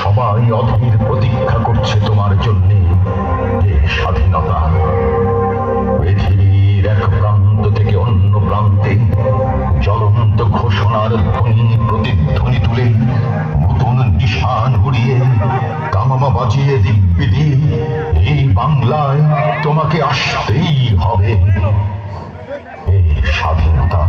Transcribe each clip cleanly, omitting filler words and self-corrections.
সবাই অধীর প্রতীক্ষা করছে তোমার জন্য। স্বাধীনতা পৃথিবীর এক প্রান্ত থেকে অন্য প্রান্তে জ্বলন্ত ঘোষণার ধ্বনি প্রতিধ্বনি তুলে, নতুন নিশান উড়িয়ে, কামামা বাজিয়ে দিব্যি দিয়ে এই বাংলায় তোমাকে আসতেই হবে। এই স্বাধীনতা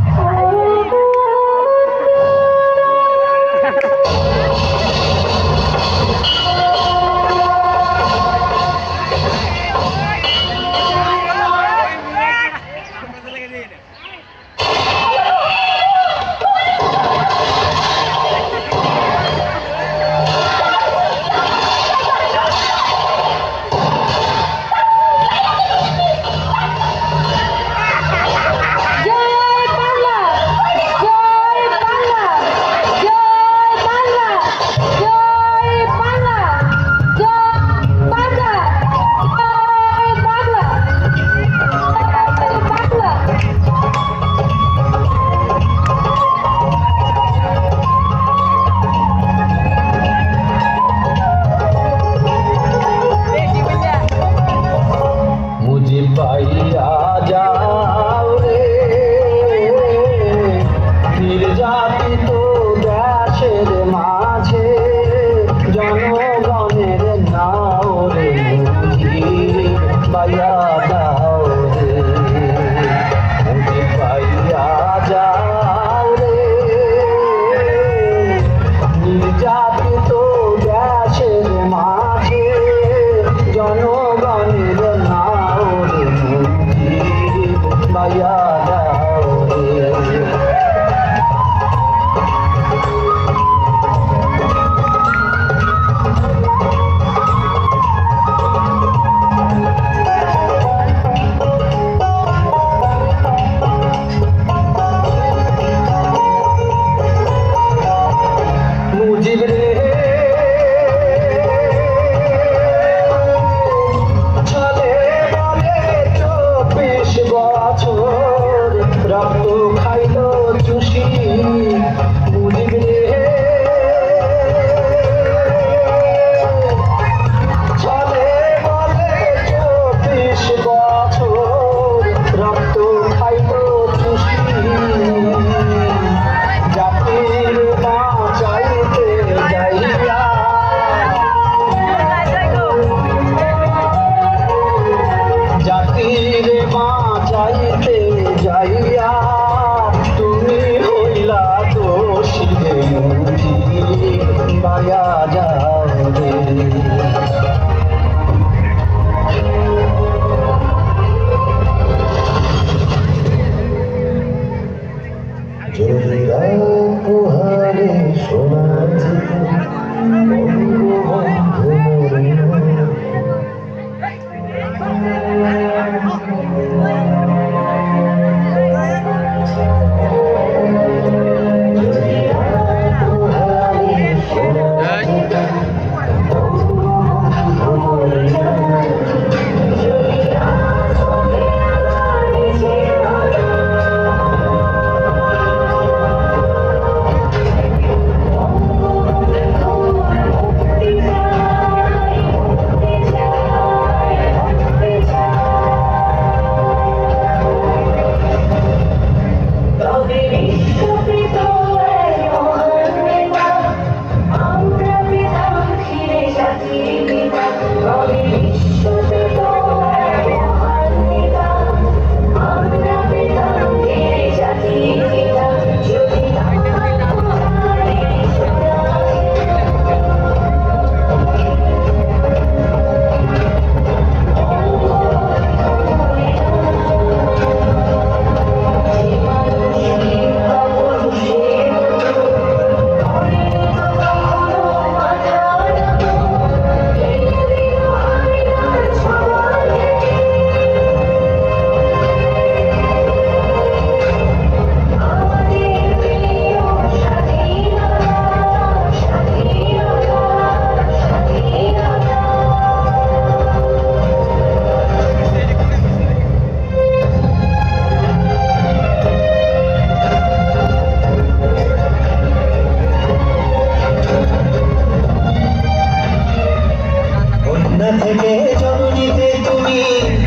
থেকে জননীতে তুমি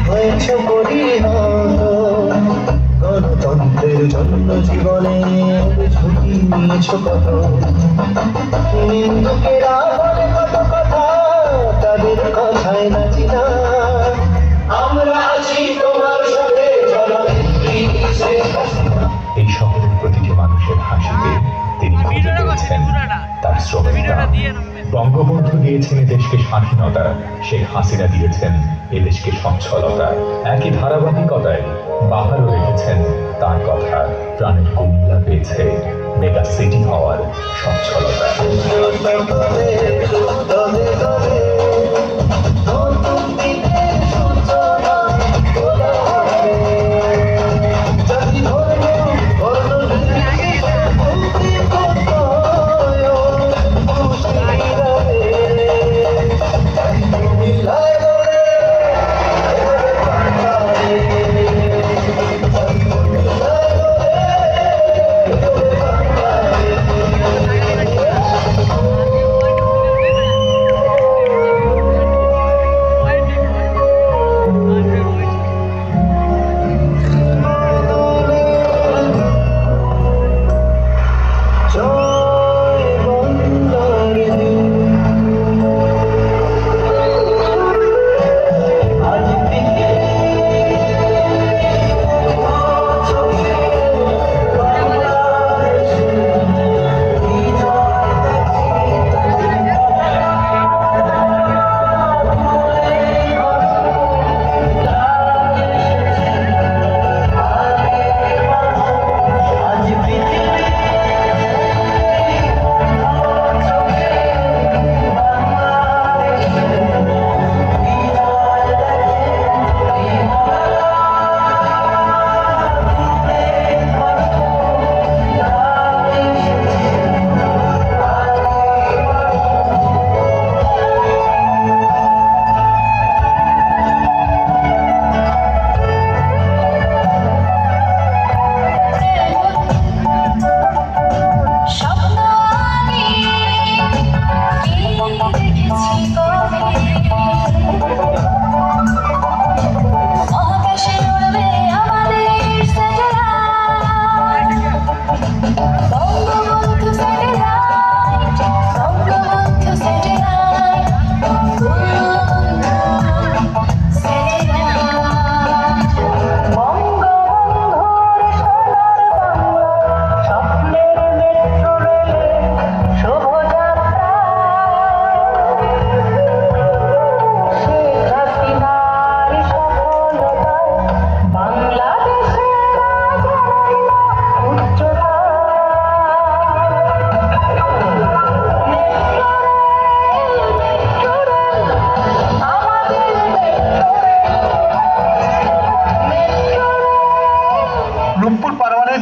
হয়েছ পরিণত, গণতন্ত্রের জন্য জীবনে ঝুঁকি নিয়েছ কত। নিন্দুকেরা বলে কত কথা, তাদের কথায় নাচি না, আমরা আছি তোমার সাথে জননেত্রী শেখ হাসিনা। এই শহরের প্রতিটি মানুষের হাসিতে তিনি খুঁজে পেয়েছেন তার শ্রমের দাম। বঙ্গবন্ধু দিয়েছেন দেশকে স্বাধীনতা, শেখ হাসিনা দিয়েছেন এদেশকে সচ্ছলতা। একই ধারাবাহিকতায় বাহারও রেখেছেন তার কথা। প্রাণের কুমিল্লা পেয়েছে মেগা সিটি হওয়ার সচ্ছলতা।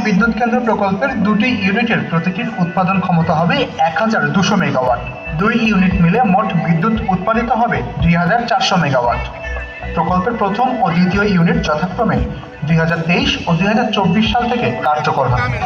বিদ্যুৎ কেন্দ্র প্রকল্পের দুটি ইউনিটের প্রতিটির উৎপাদন ক্ষমতা হবে 1200 মেগাওয়াট। 2 ইউনিট মিলে মোট বিদ্যুৎ উৎপাদিত হবে 2400 মেগাওয়াট। প্রকল্পের প্রথম ও দ্বিতীয় ইউনিট যথাক্রমে 2023 ও 2024 সাল থেকে কার্যকর হবে।